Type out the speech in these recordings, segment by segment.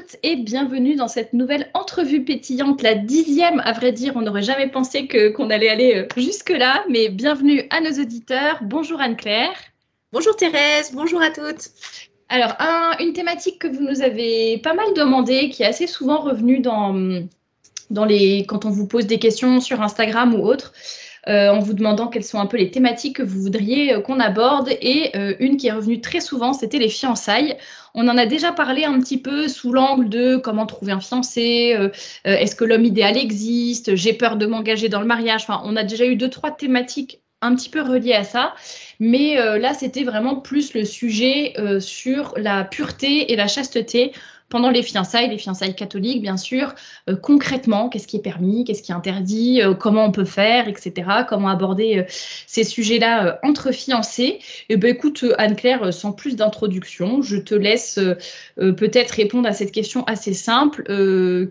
toutes et bienvenue dans cette nouvelle entrevue pétillante, la 10e à vrai dire. On n'aurait jamais pensé qu'on allait aller jusque-là, mais bienvenue à nos auditeurs. Bonjour Anne-Claire. Bonjour Thérèse, bonjour à toutes. Alors, une thématique que vous nous avez pas mal demandé, qui est assez souvent revenue quand on vous pose des questions sur Instagram ou autre, en vous demandant quelles sont un peu les thématiques que vous voudriez qu'on aborde. Et une qui est revenue très souvent, c'était les fiançailles. On en a déjà parlé un petit peu sous l'angle de comment trouver un fiancé, est-ce que l'homme idéal existe, j'ai peur de m'engager dans le mariage. Enfin, on a déjà eu 2-3 thématiques un petit peu reliées à ça. Mais là, c'était vraiment plus le sujet sur la pureté et la chasteté pendant les fiançailles catholiques, bien sûr. Concrètement, qu'est-ce qui est permis, qu'est-ce qui est interdit, comment on peut faire, etc. Comment aborder ces sujets-là entre fiancés. Et ben, écoute, Anne-Claire, sans plus d'introduction, je te laisse peut-être répondre à cette question assez simple.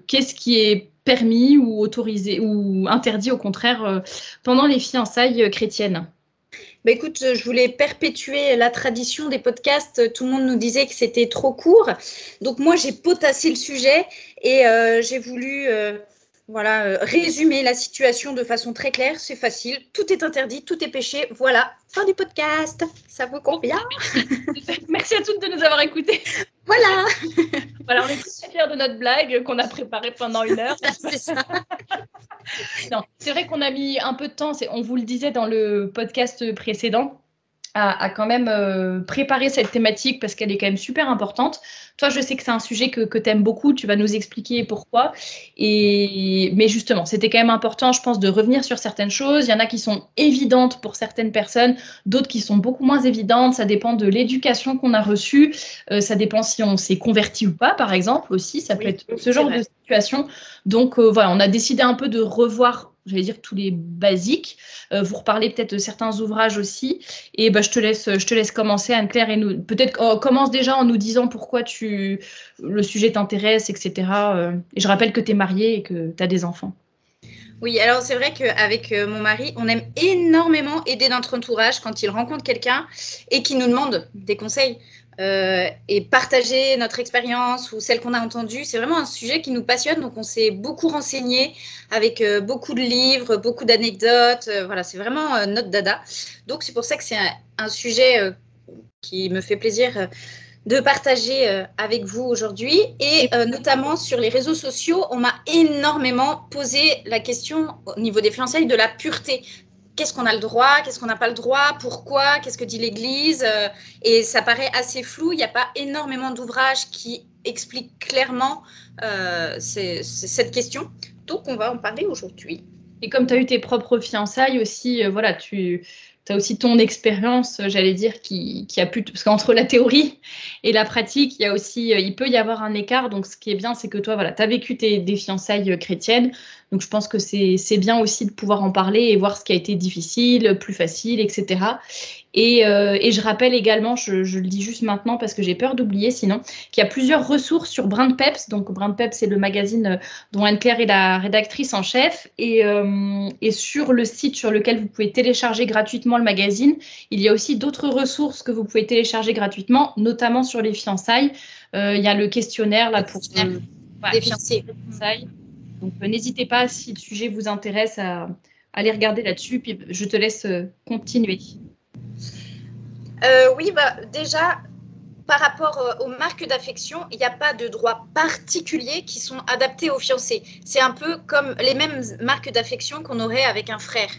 Qu'est-ce qui est permis ou autorisé ou interdit au contraire pendant les fiançailles chrétiennes ? Bah écoute, je voulais perpétuer la tradition des podcasts. Tout le monde nous disait que c'était trop court. Donc moi, j'ai potassé le sujet et j'ai voulu résumer la situation de façon très claire. C'est facile. Tout est interdit, tout est péché. Voilà, fin du podcast. Ça vous convient ? Merci à toutes de nous avoir écoutés. Voilà. Voilà, on est très fiers de notre blague qu'on a préparée pendant 1 heure. C'est ça. Non, c'est vrai qu'on a mis un peu de temps, on vous le disait dans le podcast précédent, à quand même préparer cette thématique parce qu'elle est quand même super importante. Toi, je sais que c'est un sujet que tu aimes beaucoup, tu vas nous expliquer pourquoi. Mais justement, c'était quand même important, je pense, de revenir sur certaines choses. Il y en a qui sont évidentes pour certaines personnes, d'autres qui sont beaucoup moins évidentes. Ça dépend de l'éducation qu'on a reçue. Ça dépend si on s'est converti ou pas, par exemple, aussi. Ça peut être ce genre de situation. Donc, voilà, on a décidé un peu de revoir, j'allais dire, tous les basiques. Vous reparlez peut-être de certains ouvrages aussi. Et je te laisse commencer, Anne-Claire, et nous peut-être commence déjà en nous disant pourquoi le sujet t'intéresse, etc. Et je rappelle que tu es mariée et que tu as des enfants. Oui, alors c'est vrai qu'avec mon mari, on aime énormément aider notre entourage quand il rencontre quelqu'un et qui nous demande des conseils. Et partager notre expérience ou celle qu'on a entendue, c'est vraiment un sujet qui nous passionne. Donc, on s'est beaucoup renseigné avec beaucoup de livres, beaucoup d'anecdotes. Voilà, c'est vraiment notre dada. Donc, c'est pour ça que c'est un sujet qui me fait plaisir de partager avec vous aujourd'hui. Et notamment sur les réseaux sociaux, on m'a énormément posé la question au niveau des fiançailles de la pureté. Qu'est-ce qu'on a le droit, qu'est-ce qu'on n'a pas le droit, pourquoi, qu'est-ce que dit l'Église, et ça paraît assez flou. Il n'y a pas énormément d'ouvrages qui expliquent clairement cette question. Donc, on va en parler aujourd'hui. Et comme tu as eu tes propres fiançailles aussi, voilà, tu as aussi ton expérience, j'allais dire, qui a pu… Parce qu'entre la théorie et la pratique, il peut y avoir un écart. Donc, ce qui est bien, c'est que toi, voilà, tu as vécu des fiançailles chrétiennes. Donc, je pense que c'est bien aussi de pouvoir en parler et voir ce qui a été difficile, plus facile, etc. Et je rappelle également, je le dis juste maintenant parce que j'ai peur d'oublier sinon, qu'il y a plusieurs ressources sur Brin de Peps. Donc, Brin de Peps, c'est le magazine dont Anne-Claire est la rédactrice en chef. Et sur le site sur lequel vous pouvez télécharger gratuitement le magazine, il y a aussi d'autres ressources que vous pouvez télécharger gratuitement, notamment sur les fiançailles. Il y a le questionnaire là pour des fiancés. Donc, n'hésitez pas, si le sujet vous intéresse, à aller regarder là-dessus. Puis, je te laisse continuer. Oui, déjà, par rapport aux marques d'affection, il n'y a pas de droits particuliers qui sont adaptés aux fiancés. C'est un peu comme les mêmes marques d'affection qu'on aurait avec un frère.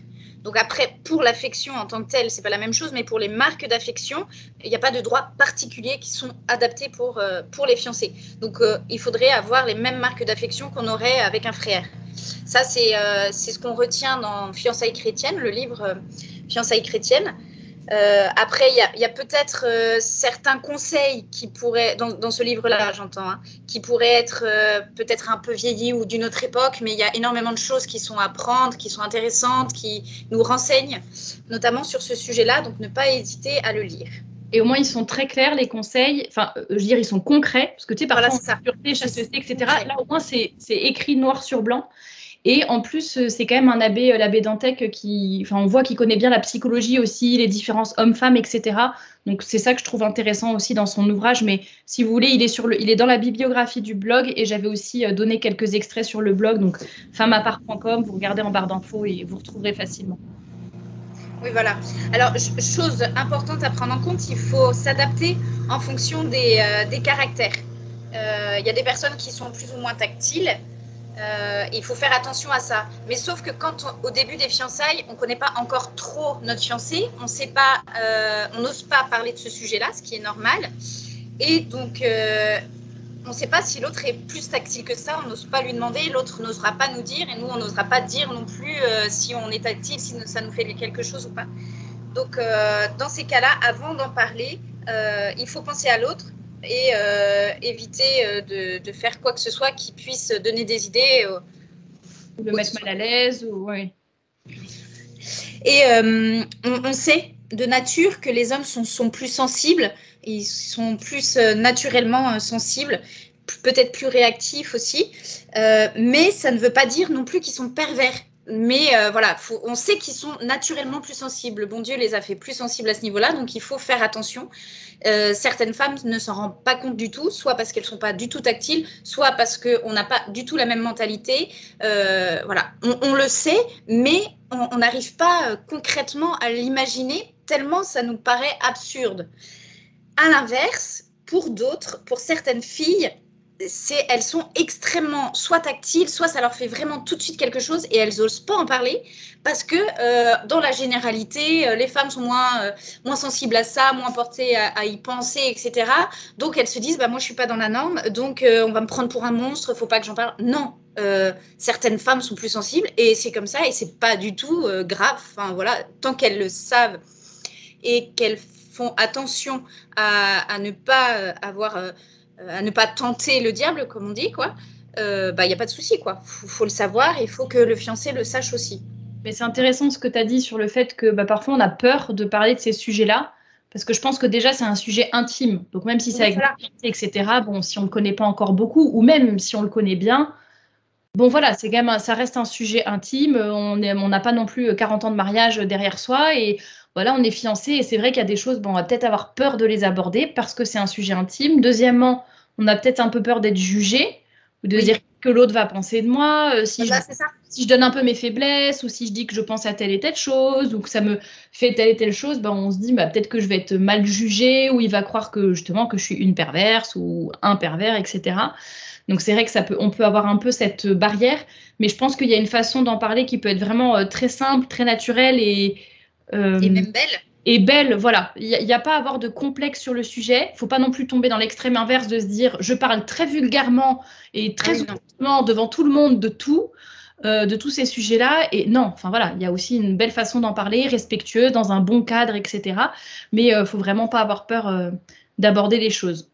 Donc après, pour l'affection en tant que telle, c'est pas la même chose, mais pour les marques d'affection, il n'y a pas de droits particuliers qui sont adaptés pour les fiancés. Donc il faudrait avoir les mêmes marques d'affection qu'on aurait avec un frère. Ça, c'est ce qu'on retient dans Fiançailles chrétiennes, le livre Fiançailles chrétiennes. Après, il y a peut-être certains conseils qui pourraient, dans ce livre-là, j'entends, qui pourraient être peut-être un peu vieillis ou d'une autre époque, mais il y a énormément de choses qui sont à prendre, qui sont intéressantes, qui nous renseignent, notamment sur ce sujet-là, donc ne pas hésiter à le lire. Et au moins, ils sont très clairs, les conseils. Enfin, je veux dire, ils sont concrets, parce que tu sais, parfois, pureté, chasteté, etc. Là, au moins, c'est écrit noir sur blanc. Et en plus, c'est quand même un abbé, l'abbé Dantec, on voit qu'il connaît bien la psychologie aussi, les différences hommes-femmes, etc. Donc c'est ça que je trouve intéressant aussi dans son ouvrage. Mais si vous voulez, il est dans la bibliographie du blog et j'avais aussi donné quelques extraits sur le blog. Donc femmeapart.com, vous regardez en barre d'infos et vous retrouverez facilement. Oui, voilà. Alors, chose importante à prendre en compte, il faut s'adapter en fonction des caractères. Il y a des personnes qui sont plus ou moins tactiles. Il faut faire attention à ça. Mais sauf que au début des fiançailles, on ne connaît pas encore trop notre fiancé, on n'ose pas parler de ce sujet-là, ce qui est normal. Et donc, on ne sait pas si l'autre est plus tactile que ça, on n'ose pas lui demander, l'autre n'osera pas nous dire, et nous, on n'osera pas dire non plus si on est tactile, si ça nous fait quelque chose ou pas. Donc, dans ces cas-là, avant d'en parler, il faut penser à l'autre et éviter de faire quoi que ce soit qui puisse donner des idées. Ou le mettre mal à l'aise. Ouais. Et on sait de nature que les hommes sont plus sensibles, ils sont plus naturellement sensibles, peut-être plus réactifs aussi, mais ça ne veut pas dire non plus qu'ils sont pervers. Mais voilà, on sait qu'ils sont naturellement plus sensibles. Le bon Dieu les a fait plus sensibles à ce niveau-là, donc il faut faire attention. Certaines femmes ne s'en rendent pas compte du tout, soit parce qu'elles ne sont pas du tout tactiles, soit parce qu'on n'a pas du tout la même mentalité. Voilà, on le sait, mais on n'arrive pas concrètement à l'imaginer, tellement ça nous paraît absurde. À l'inverse, pour d'autres, pour certaines filles, elles sont extrêmement soit tactiles, soit ça leur fait vraiment tout de suite quelque chose et elles n'osent pas en parler parce que dans la généralité, les femmes sont moins sensibles à ça, moins portées à y penser, etc. Donc elles se disent, bah, moi je ne suis pas dans la norme, donc on va me prendre pour un monstre, il ne faut pas que j'en parle. Non, certaines femmes sont plus sensibles et c'est comme ça et ce n'est pas du tout grave. Enfin, voilà, tant qu'elles le savent et qu'elles font attention à ne pas à ne pas tenter le diable, comme on dit, quoi, y a pas de souci, quoi. Faut le savoir et il faut que le fiancé le sache aussi. Mais c'est intéressant ce que tu as dit sur le fait que parfois on a peur de parler de ces sujets-là, parce que je pense que déjà c'est un sujet intime. Donc même si c'est avec Voilà. etc., bon, si on le connaît pas encore beaucoup, ou même si on le connaît bien, bon voilà, c'est quand même ça reste un sujet intime. On n'a pas non plus 40 ans de mariage derrière soi et voilà, on est fiancés et c'est vrai qu'il y a des choses, bon, on va peut-être avoir peur de les aborder parce que c'est un sujet intime. Deuxièmement, on a peut-être un peu peur d'être jugé ou de dire que l'autre va penser de moi, si je donne un peu mes faiblesses ou si je dis que je pense à telle et telle chose ou que ça me fait telle et telle chose, on se dit peut-être que je vais être mal jugée ou il va croire que justement que je suis une perverse ou un pervers, etc. Donc c'est vrai que on peut avoir un peu cette barrière, mais je pense qu'il y a une façon d'en parler qui peut être vraiment très simple, très naturelle et même belle. Et belle, voilà. Il n'y a pas à avoir de complexe sur le sujet. Il ne faut pas non plus tomber dans l'extrême inverse de se dire je parle très vulgairement et très ouvertement devant tout le monde de tous ces sujets-là. Et non, enfin voilà, il y a aussi une belle façon d'en parler, respectueuse, dans un bon cadre, etc. Mais il ne faut vraiment pas avoir peur d'aborder les choses.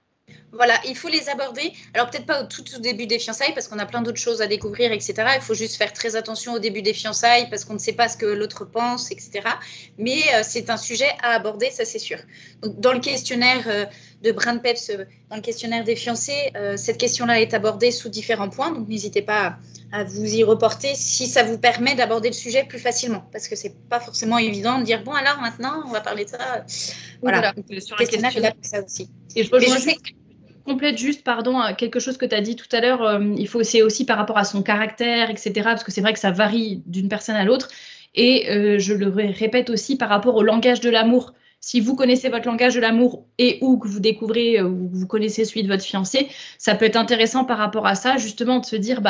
Voilà, il faut les aborder. Alors, peut-être pas tout au début des fiançailles, parce qu'on a plein d'autres choses à découvrir, etc. Il faut juste faire très attention au début des fiançailles, parce qu'on ne sait pas ce que l'autre pense, etc. Mais c'est un sujet à aborder, ça c'est sûr. Donc, dans le questionnaire de Brin de Peps, dans le questionnaire des fiancés, cette question-là est abordée sous différents points. Donc, n'hésitez pas à vous y reporter si ça vous permet d'aborder le sujet plus facilement. Parce que c'est pas forcément évident de dire, bon, alors maintenant, on va parler de ça. Voilà, sur le questionnaire, est là pour ça aussi. Et je sais que complète juste, pardon, quelque chose que tu as dit tout à l'heure, il faut aussi par rapport à son caractère, etc., parce que c'est vrai que ça varie d'une personne à l'autre. Et je le répète aussi par rapport au langage de l'amour. Si vous connaissez votre langage de l'amour et ou que vous découvrez ou vous connaissez celui de votre fiancé, ça peut être intéressant par rapport à ça, justement, de se dire,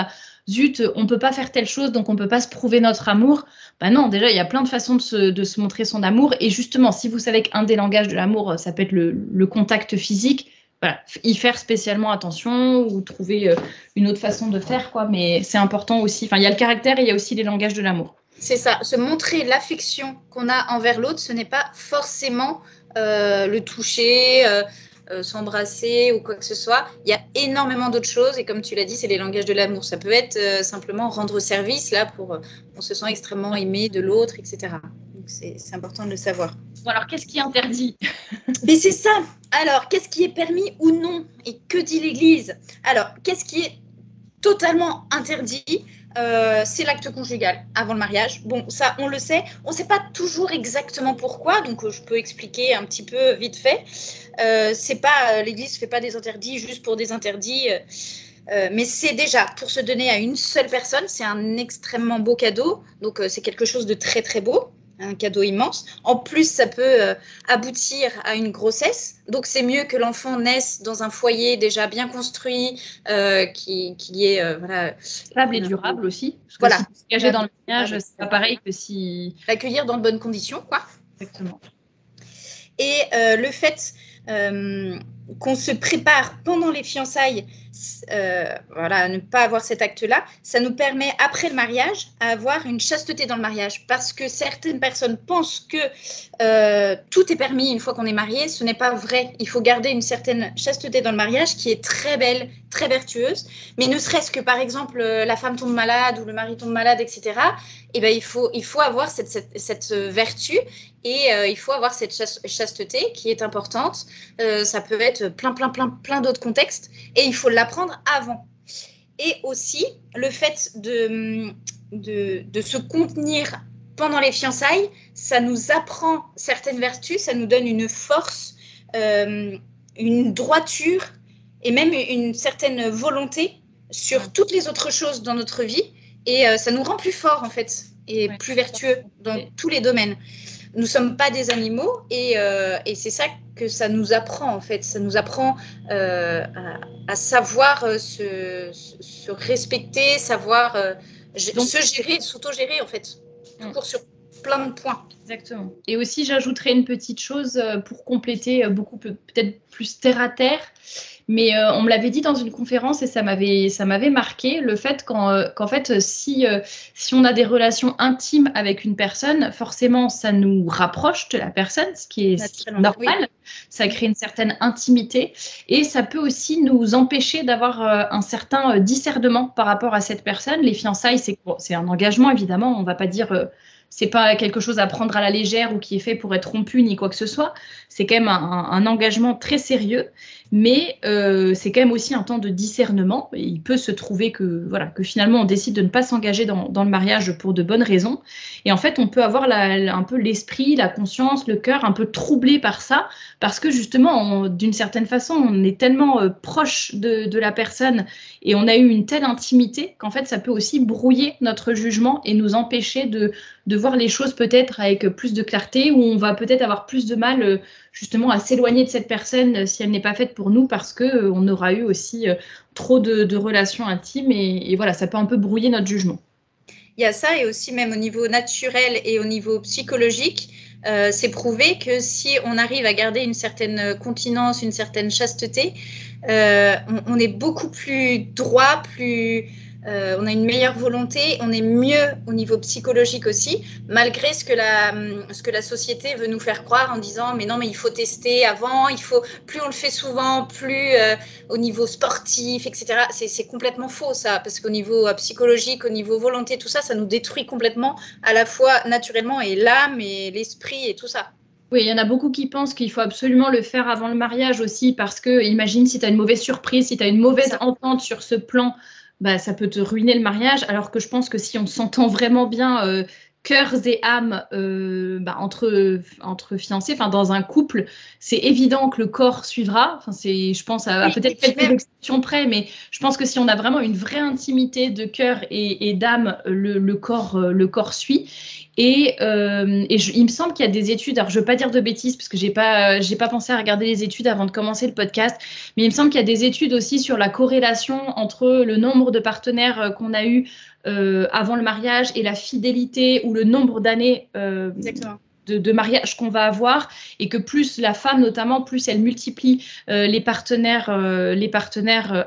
zut, on ne peut pas faire telle chose, donc on ne peut pas se prouver notre amour. Non, déjà, il y a plein de façons de se montrer son amour. Et justement, si vous savez qu'un des langages de l'amour, ça peut être le contact physique, voilà, y faire spécialement attention ou trouver une autre façon de faire, quoi. Mais c'est important aussi. Enfin, il y a le caractère et il y a aussi les langages de l'amour. C'est ça, se montrer l'affection qu'on a envers l'autre, ce n'est pas forcément le toucher, s'embrasser ou quoi que ce soit. Il y a énormément d'autres choses et comme tu l'as dit, c'est les langages de l'amour. Ça peut être simplement rendre service, là, on se sent extrêmement aimé de l'autre, etc. Donc, c'est important de le savoir. Bon, alors, qu'est-ce qui est interdit? Mais c'est ça. Alors, qu'est-ce qui est permis ou non? Et que dit l'Église? Alors, qu'est-ce qui est totalement interdit? c'est l'acte conjugal avant le mariage. Bon, ça, on le sait. On ne sait pas toujours exactement pourquoi, donc je peux expliquer un petit peu vite fait. L'Église ne fait pas des interdits juste pour des interdits. Mais c'est déjà pour se donner à une seule personne, c'est un extrêmement beau cadeau. Donc, c'est quelque chose de très, très beau. Un cadeau immense. En plus, ça peut aboutir à une grossesse. Donc, c'est mieux que l'enfant naisse dans un foyer déjà bien construit, qui est stable et durable aussi. Parce que voilà. Si s'engager dans le mariage, c'est pas pareil que si l'accueillir dans de bonnes conditions, quoi. Exactement. Et le fait qu'on se prépare pendant les fiançailles, à ne pas avoir cet acte-là, ça nous permet après le mariage à avoir une chasteté dans le mariage, parce que certaines personnes pensent que tout est permis une fois qu'on est marié. Ce n'est pas vrai. Il faut garder une certaine chasteté dans le mariage qui est très belle, très vertueuse, mais ne serait-ce que par exemple la femme tombe malade ou le mari tombe malade, etc. Eh ben, il faut avoir cette vertu et il faut avoir cette chasteté qui est importante. Ça peut être plein d'autres contextes et il faut l'apprendre avant. Et aussi, le fait de se contenir pendant les fiançailles, ça nous apprend certaines vertus, ça nous donne une force, une droiture et même une certaine volonté sur toutes les autres choses dans notre vie. Et ça nous rend plus forts, en fait, et plus vertueux dans tous les domaines. Nous ne sommes pas des animaux et c'est ça que ça nous apprend, en fait. Ça nous apprend à savoir se respecter, savoir se gérer, s'auto-gérer, en fait. Tout court sur plein de points. Exactement. Et aussi, j'ajouterais une petite chose pour compléter beaucoup peut-être plus terre à terre. Mais on me l'avait dit dans une conférence et ça m'avait marqué le fait qu'en fait, si on a des relations intimes avec une personne, forcément, ça nous rapproche de la personne, ce qui est normal. Oui. Ça crée une certaine intimité et ça peut aussi nous empêcher d'avoir un certain discernement par rapport à cette personne. Les fiançailles, c'est un engagement, évidemment. On ne va pas dire... c'est pas quelque chose à prendre à la légère ou qui est fait pour être rompu ni quoi que ce soit. C'est quand même un engagement très sérieux, mais c'est quand même aussi un temps de discernement. Et il peut se trouver que finalement on décide de ne pas s'engager dans le mariage pour de bonnes raisons. Et en fait, on peut avoir un peu l'esprit, la conscience, le cœur un peu troublé par ça, parce que justement, d'une certaine façon, on est tellement proche de la personne et on a eu une telle intimité qu'en fait, ça peut aussi brouiller notre jugement et nous empêcher de voir les choses peut-être avec plus de clarté, où on va peut-être avoir plus de mal justement à s'éloigner de cette personne si elle n'est pas faite pour nous parce qu'on aura eu aussi trop de relations intimes et voilà, ça peut un peu brouiller notre jugement. Il y a ça et aussi même au niveau naturel et au niveau psychologique, c'est prouvé que si on arrive à garder une certaine continence, une certaine chasteté, on est beaucoup plus droit, on a une meilleure volonté, on est mieux au niveau psychologique aussi, malgré ce que la société veut nous faire croire en disant mais non, mais il faut tester avant, plus on le fait souvent, plus au niveau sportif, etc. C'est complètement faux ça, parce qu'au niveau psychologique, au niveau volonté, tout ça, ça nous détruit complètement à la fois naturellement et l'âme et l'esprit et tout ça. Oui, il y en a beaucoup qui pensent qu'il faut absolument le faire avant le mariage aussi, parce que imagine si tu as une mauvaise surprise, si tu as une mauvaise entente sur ce plan, bah, ça peut te ruiner le mariage, alors que je pense que si on s'entend vraiment bien, cœurs et âmes entre fiancés, dans un couple, c'est évident que le corps suivra. Je pense à peut-être quelques exceptions près, mais je pense que si on a vraiment une vraie intimité de cœur et d'âme, le corps suit. Et il me semble qu'il y a des études, alors je ne veux pas dire de bêtises parce que j'ai pas pensé à regarder les études avant de commencer le podcast, mais il me semble qu'il y a des études aussi sur la corrélation entre le nombre de partenaires qu'on a eu avant le mariage et la fidélité ou le nombre d'années de mariage qu'on va avoir, et que plus la femme notamment, plus elle multiplie les partenaires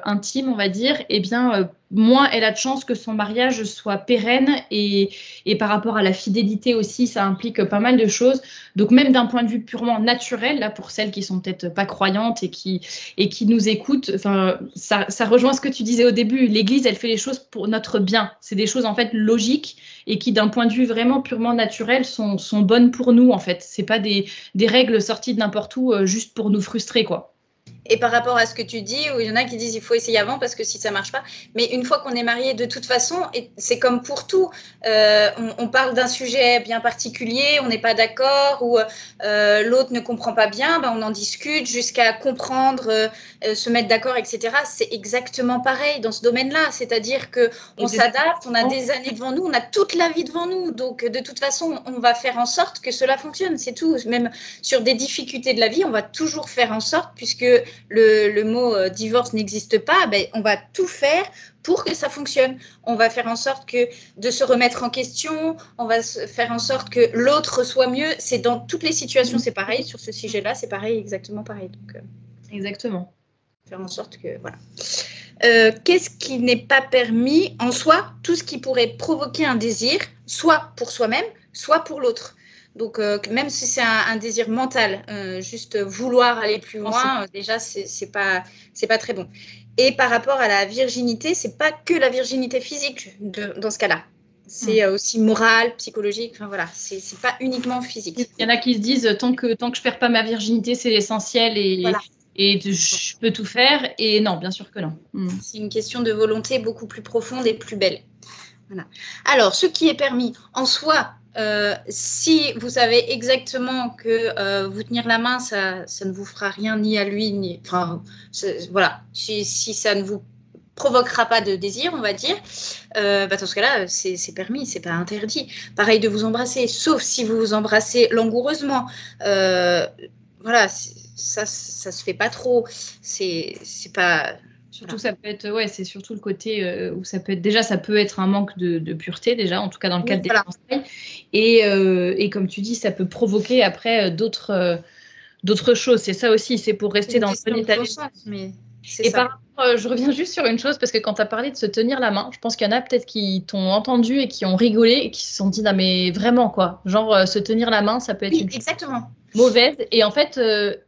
intimes, on va dire, et bien moins elle a de chances que son mariage soit pérenne, et par rapport à la fidélité aussi, ça implique pas mal de choses. Donc même d'un point de vue purement naturel, là pour celles qui sont peut-être pas croyantes et qui nous écoutent, ça rejoint ce que tu disais au début, l'Église elle fait les choses pour notre bien, c'est des choses en fait logiques et qui d'un point de vue vraiment purement naturel sont bonnes pour nous en fait, c'est pas des règles sorties de n'importe où juste pour nous frustrer quoi. Et par rapport à ce que tu dis, où il y en a qui disent il faut essayer avant parce que si ça marche pas. Mais une fois qu'on est marié, de toute façon, et c'est comme pour tout. On parle d'un sujet bien particulier, on n'est pas d'accord, ou l'autre ne comprend pas bien, on en discute jusqu'à comprendre, se mettre d'accord, etc. C'est exactement pareil dans ce domaine-là. C'est-à-dire qu'on s'adapte, on a des années devant nous, on a toute la vie devant nous. Donc, de toute façon, on va faire en sorte que cela fonctionne. C'est tout. Même sur des difficultés de la vie, on va toujours faire en sorte, puisque le mot divorce n'existe pas, on va tout faire pour que ça fonctionne. On va faire en sorte de se remettre en question, on va faire en sorte que l'autre soit mieux. C'est dans toutes les situations, c'est pareil. Sur ce sujet-là, c'est pareil, exactement pareil. Donc, exactement. Faire en sorte que, voilà. Qu'est-ce qui n'est pas permis en soi? Tout ce qui pourrait provoquer un désir, soit pour soi-même, soit pour l'autre. Donc, même si c'est un désir mental, juste vouloir aller plus loin, déjà, c'est pas très bon. Et par rapport à la virginité, c'est pas que la virginité physique dans ce cas-là. C'est aussi moral, psychologique. Enfin voilà, c'est pas uniquement physique. Il y en a qui se disent tant que je perds pas ma virginité, c'est l'essentiel et voilà. Et je peux tout faire. Et non, bien sûr que non. C'est une question de volonté beaucoup plus profonde et plus belle. Voilà. Alors, ce qui est permis en soi. Si vous savez exactement que vous tenir la main, ça ne vous fera rien ni à lui, ni. Enfin, voilà. Si ça ne vous provoquera pas de désir, on va dire, dans ce cas-là, c'est permis, c'est pas interdit. Pareil de vous embrasser, sauf si vous vous embrassez langoureusement. Voilà, ça se fait pas trop. C'est pas. Surtout, ça peut être, c'est surtout le côté où ça peut être un manque de pureté, déjà, en tout cas dans le cadre des fiançailles. Et comme tu dis, ça peut provoquer après d'autres choses. C'est ça aussi, c'est pour rester dans le bon état d'esprit. Et par rapport, je reviens juste sur une chose, parce que quand tu as parlé de se tenir la main, je pense qu'il y en a peut-être qui t'ont entendu et qui ont rigolé et qui se sont dit, non mais vraiment quoi, genre se tenir la main, ça peut être une chose mauvaise. Et en fait,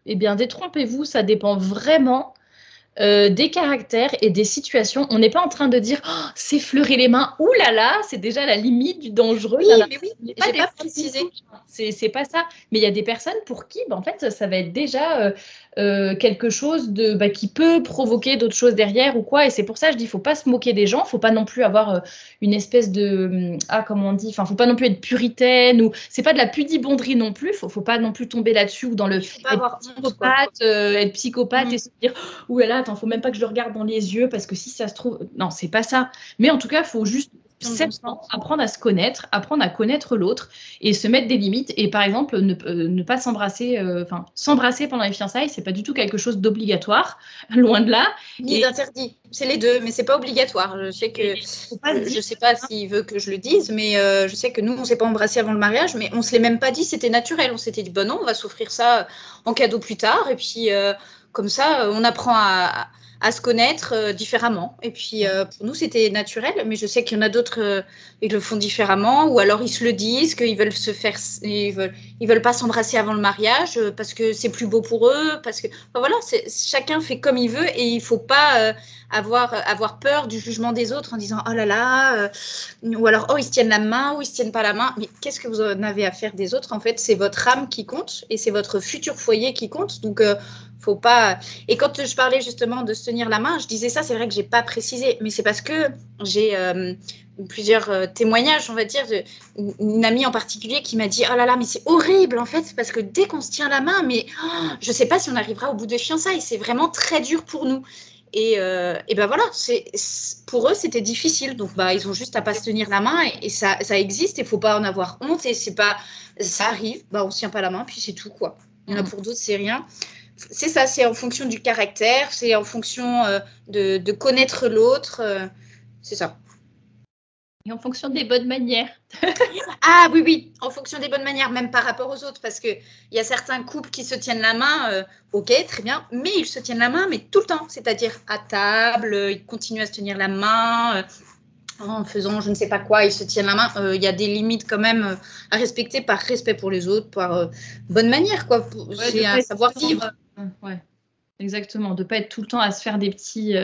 détrompez-vous, ça dépend vraiment des caractères et des situations. On n'est pas en train de dire s'effleurer les mains, ouh là là, c'est déjà la limite du dangereux. Oui, mais oui, j'ai pas précisé. C'est pas ça. Mais il y a des personnes pour qui, en fait, ça va être déjà quelque chose qui peut provoquer d'autres choses derrière ou quoi. Et c'est pour ça que je dis, faut pas se moquer des gens, faut pas non plus avoir une espèce de comment on dit, faut pas non plus être puritaine ou c'est pas de la pudibonderie non plus. Faut pas non plus tomber là-dessus ou dans le être psychopathe et se dire ouh là là, attends, faut même pas que je le regarde dans les yeux parce que si ça se trouve, non, c'est pas ça. Mais en tout cas, faut juste apprendre à se connaître, apprendre à connaître l'autre et se mettre des limites. Et par exemple, ne pas s'embrasser, s'embrasser pendant les fiançailles, c'est pas du tout quelque chose d'obligatoire, loin de là. Ni d'interdit. C'est les deux, mais c'est pas obligatoire. Je sais que, je sais pas s'il veut que je le dise, mais je sais que nous, on s'est pas embrassé avant le mariage, mais on se l'est même pas dit, c'était naturel. On s'était dit, non, on va s'offrir ça en cadeau plus tard, et puis comme ça, on apprend à se connaître différemment. Et puis, pour nous, c'était naturel, mais je sais qu'il y en a d'autres, ils le font différemment, ou alors ils se le disent, qu'ils veulent ils veulent pas s'embrasser avant le mariage parce que c'est plus beau pour eux, parce que, voilà, chacun fait comme il veut et il faut pas avoir peur du jugement des autres en disant, oh là là, ou alors, oh, ils se tiennent la main, ou ils se tiennent pas la main. Mais qu'est-ce que vous en avez à faire des autres? En fait, c'est votre âme qui compte et c'est votre futur foyer qui compte. Donc, faut pas. Et quand je parlais justement de se tenir la main, je disais ça, c'est vrai que j'ai pas précisé, mais c'est parce que j'ai plusieurs témoignages, on va dire, une amie en particulier qui m'a dit oh là là, mais c'est horrible en fait, parce que dès qu'on se tient la main, mais je sais pas si on arrivera au bout de fiançailles, c'est vraiment très dur pour nous. Et voilà, pour eux c'était difficile, donc ils ont juste à pas se tenir la main et ça existe, et faut pas en avoir honte, et c'est pas, ça arrive, on se tient pas la main, puis c'est tout quoi. Il y en a pour d'autres c'est rien. C'est ça, c'est en fonction du caractère, c'est en fonction de connaître l'autre, c'est ça. Et en fonction des bonnes manières. Ah oui, en fonction des bonnes manières, même par rapport aux autres, parce qu'il y a certains couples qui se tiennent la main, ok, très bien, mais ils se tiennent la main, mais tout le temps, c'est-à-dire à table, ils continuent à se tenir la main, en faisant je ne sais pas quoi, ils se tiennent la main. Il y a des limites quand même à respecter par respect pour les autres, par bonne manière, quoi. C'est un savoir-vivre. Ouais, exactement, de ne pas être tout le temps à se faire des petits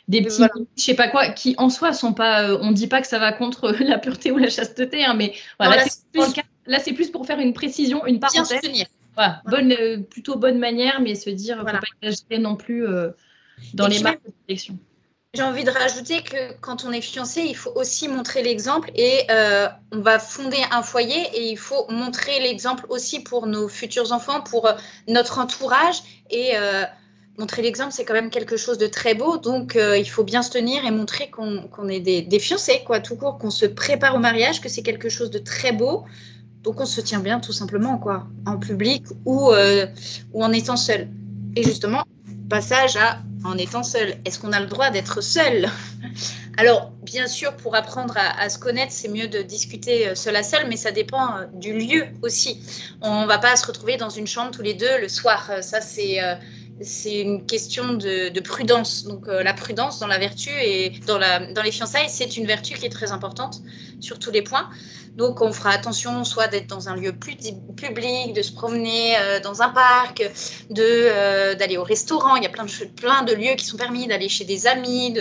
voilà. Je sais pas quoi, qui en soi sont pas, on dit pas que ça va contre la pureté ou la chasteté, hein, mais voilà, là c'est plus pour faire une précision, une parenthèse. voilà, plutôt bonne manière, mais se dire, voilà. Faut pas exagérer non plus dans les marques de sélection. J'ai envie de rajouter que quand on est fiancé, il faut aussi montrer l'exemple et on va fonder un foyer et il faut montrer l'exemple aussi pour nos futurs enfants, pour notre entourage et montrer l'exemple, c'est quand même quelque chose de très beau. Donc, il faut bien se tenir et montrer qu'on est des fiancés, quoi, tout court, qu'on se prépare au mariage, que c'est quelque chose de très beau. Donc, on se tient bien tout simplement, quoi, en public ou en étant seul. Et justement, passage à en étant seul. Est-ce qu'on a le droit d'être seul? Alors, bien sûr, pour apprendre à se connaître, c'est mieux de discuter seul à seul, mais ça dépend du lieu aussi. On ne va pas se retrouver dans une chambre tous les deux le soir. Ça, c'est une question de prudence. Donc, la prudence dans la vertu et dans les fiançailles, c'est une vertu qui est très importante sur tous les points. Donc, on fera attention soit d'être dans un lieu plus public, de se promener dans un parc, d'aller au restaurant. Il y a plein de lieux qui sont permis, d'aller chez des amis.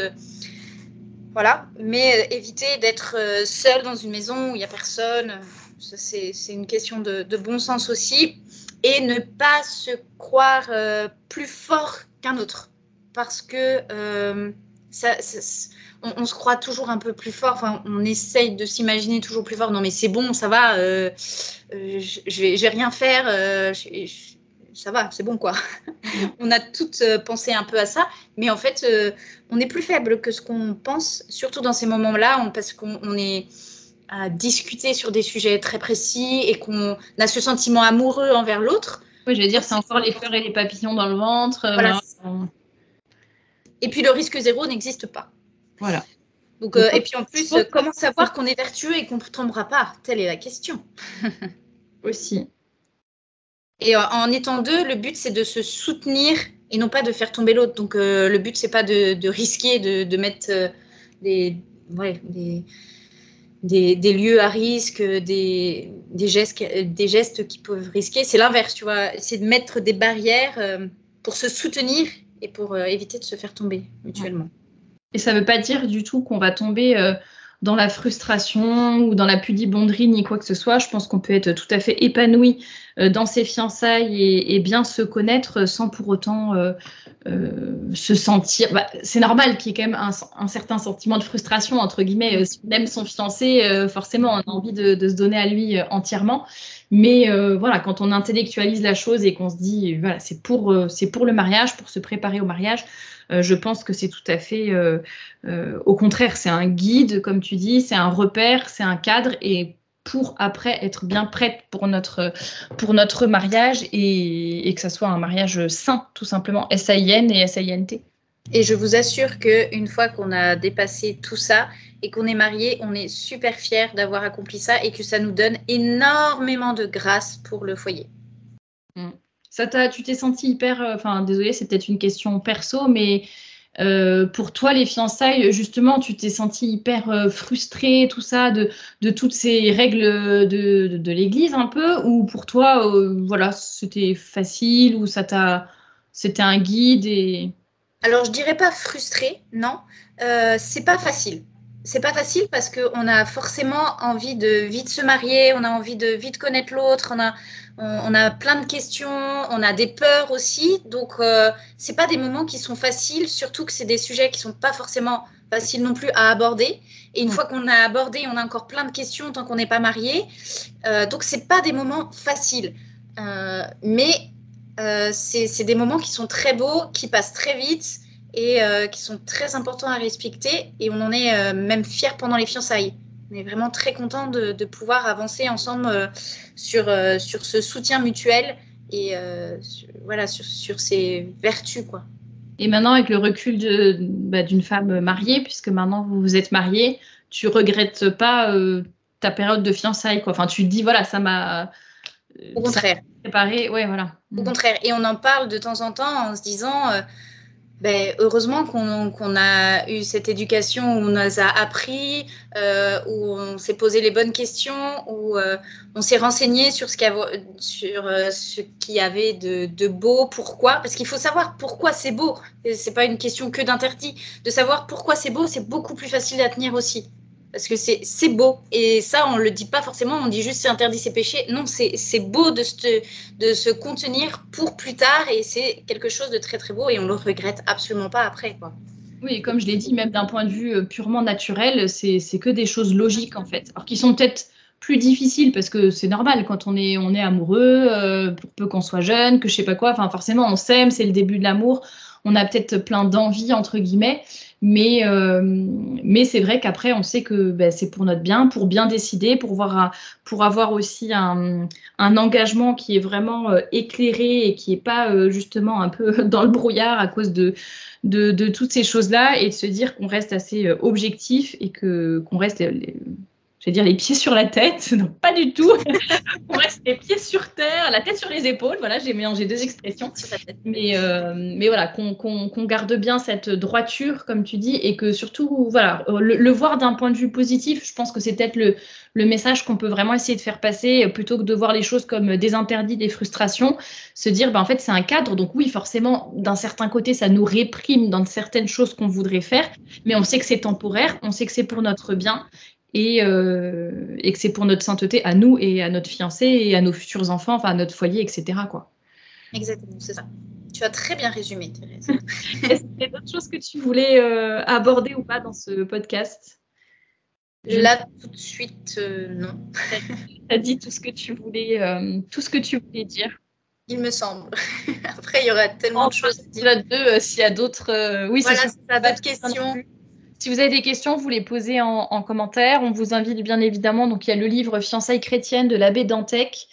Voilà. Mais éviter d'être seul dans une maison où il n'y a personne. Ça, c'est une question de bon sens aussi. Et ne pas se croire plus fort qu'un autre. Parce que on se croit toujours un peu plus fort. Enfin, on essaye de s'imaginer toujours plus fort. Non, mais c'est bon, ça va. Je vais rien faire. Ça va, c'est bon, quoi. On a toutes pensé un peu à ça. Mais en fait, on est plus faible que ce qu'on pense. Surtout dans ces moments-là, parce qu'on est à discuter sur des sujets très précis et qu'on a ce sentiment amoureux envers l'autre. Oui, je veux dire, c'est encore les fleurs et les papillons dans le ventre. Voilà. Et puis, le risque zéro n'existe pas. Voilà. Donc, et puis en plus, comment savoir qu'on est vertueux et qu'on ne tombera pas? Telle est la question. Aussi. Et en étant deux, le but, c'est de se soutenir et non pas de faire tomber l'autre. Donc, le but, c'est pas de risquer, de mettre des lieux à risque, des gestes qui peuvent risquer. C'est l'inverse, tu vois. C'est de mettre des barrières pour se soutenir et pour éviter de se faire tomber mutuellement. Et ça ne veut pas dire du tout qu'on va tomber dans la frustration ou dans la pudibonderie ni quoi que ce soit. Je pense qu'on peut être tout à fait épanoui dans ses fiançailles et bien se connaître sans pour autant se sentir... c'est normal qu'il y ait quand même un certain sentiment de frustration, entre guillemets. Si on aime son fiancé, forcément, on a envie de se donner à lui entièrement. Mais voilà, quand on intellectualise la chose et qu'on se dit, voilà, c'est pour le mariage, pour se préparer au mariage, je pense que c'est tout à fait, au contraire, c'est un guide, comme tu dis, c'est un repère, c'est un cadre, et pour après être bien prête pour notre mariage et que ça soit un mariage sain, tout simplement, S-A-I-N et S-A-I-N-T. Et je vous assure qu'une fois qu'on a dépassé tout ça et qu'on est marié, on est super fiers d'avoir accompli ça et que ça nous donne énormément de grâce pour le foyer. Tu t'es sentie hyper... désolée, c'est peut-être une question perso, mais pour toi, les fiançailles, justement, tu t'es sentie hyper frustrée, tout ça, de toutes ces règles de l'Église un peu, ou pour toi, voilà, c'était facile, ou c'était un guide et... Alors, je dirais pas frustrée, non. C'est pas facile. C'est pas facile parce qu'on a forcément envie de vite se marier, on a envie de vite connaître l'autre, on a plein de questions, on a des peurs aussi. Donc, c'est pas des moments qui sont faciles, surtout que c'est des sujets qui sont pas forcément faciles non plus à aborder. Et une fois qu'on a abordé, on a encore plein de questions tant qu'on n'est pas marié. Donc, c'est pas des moments faciles. Mais c'est des moments qui sont très beaux, qui passent très vite et qui sont très importants à respecter. Et on en est même fiers pendant les fiançailles. On est vraiment très contents de pouvoir avancer ensemble sur ce soutien mutuel et sur ces vertus, quoi. Et maintenant, avec le recul d'une femme mariée, puisque maintenant vous vous êtes mariée, tu regrettes pas ta période de fiançailles, quoi. Enfin, tu te dis, voilà, ça m'a... Au contraire. Préparé, ouais, voilà. Au contraire. Et on en parle de temps en temps en se disant... heureusement qu'on a eu cette éducation où on nous a appris, où on s'est posé les bonnes questions, où on s'est renseigné sur ce qu'il y avait de beau, pourquoi. Parce qu'il faut savoir pourquoi c'est beau. C'est pas une question que d'interdit. De savoir pourquoi c'est beau, c'est beaucoup plus facile à tenir aussi. parce que c'est beau. Et ça, on le dit pas forcément, on dit juste c'est interdit, c'est péché. Non, c'est beau de se contenir pour plus tard, et c'est quelque chose de très très beau, et on le regrette absolument pas après, quoi. Oui, comme je l'ai dit, même d'un point de vue purement naturel, c'est que des choses logiques en fait. Alors qui sont peut-être plus difficiles parce que c'est normal quand on est amoureux, pour peu qu'on soit jeune, que je sais pas quoi, enfin forcément on s'aime, c'est le début de l'amour, on a peut-être plein d'envies entre guillemets, mais c'est vrai qu'après on sait que c'est pour notre bien, pour bien décider, pour avoir aussi un engagement qui est vraiment éclairé et qui est pas justement un peu dans le brouillard à cause de toutes ces choses-là, et de se dire qu'on reste assez objectif et qu'on reste, je vais dire, les pieds sur la tête. Non, pas du tout. On reste les pieds sur terre, la tête sur les épaules. Voilà, j'ai mélangé deux expressions. Mais voilà, qu'on garde bien cette droiture, comme tu dis, et que surtout, voilà, le voir d'un point de vue positif, je pense que c'est peut-être le message qu'on peut vraiment essayer de faire passer, plutôt que de voir les choses comme des interdits, des frustrations, se dire, en fait, c'est un cadre. Donc oui, forcément, d'un certain côté, ça nous réprime dans certaines choses qu'on voudrait faire, mais on sait que c'est temporaire, on sait que c'est pour notre bien, et que c'est pour notre sainteté à nous et à notre fiancé et à nos futurs enfants, enfin à notre foyer, etc., quoi. Exactement, c'est ça. Tu as très bien résumé, Thérèse. Est-ce qu'il y a d'autres choses que tu voulais aborder ou pas dans ce podcast? Là, tout de suite, non. Tu as dit tout ce que tu voulais dire. Il me semble. Après, il y aura tellement de choses à dire. S'il y a d'autres... oui, voilà, c'est ça, d'autres questions. Si vous avez des questions, vous les posez en commentaire. On vous invite bien évidemment. Donc, il y a le livre Fiançailles chrétiennes de l'abbé Dantec.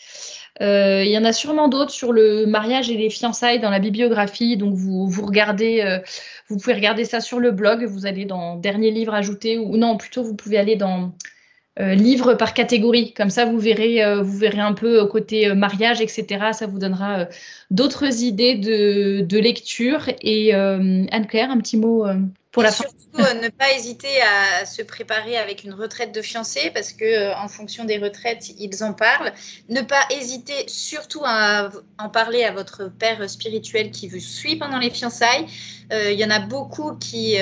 Il y en a sûrement d'autres sur le mariage et les fiançailles dans la bibliographie. Donc, vous regardez, vous pouvez regarder ça sur le blog. Vous allez dans dernier livre ajouté, ou non, plutôt vous pouvez aller dans livres par catégorie. Comme ça, vous verrez un peu côté mariage, etc. Ça vous donnera d'autres idées de lecture. Et Anne-Claire, un petit mot pour la fin. Surtout, ne pas hésiter à se préparer avec une retraite de fiancés, parce que en fonction des retraites, ils en parlent. Ne pas hésiter surtout à en parler à votre père spirituel qui vous suit pendant les fiançailles. Il y en a beaucoup qui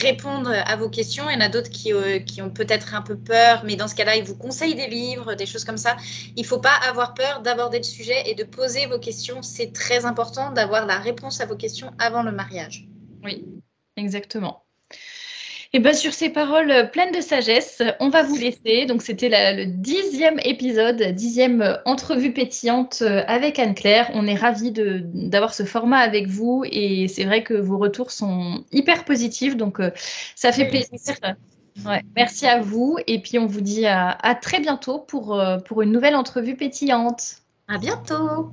répondent à vos questions. Il y en a d'autres qui ont peut-être un peu peur, mais dans ce cas-là, ils vous conseillent des livres, des choses comme ça. Il ne faut pas avoir peur d'aborder le sujet et de poser vos questions. C'est très important d'avoir la réponse à vos questions avant le mariage. Oui, exactement. Et bien, sur ces paroles pleines de sagesse, on va vous laisser. Donc, c'était le 10e épisode, 10e entrevue pétillante avec Anne-Claire. On est ravis d'avoir ce format avec vous, et c'est vrai que vos retours sont hyper positifs, donc ça fait plaisir. Ouais, merci à vous, et puis on vous dit à très bientôt pour une nouvelle entrevue pétillante. À bientôt.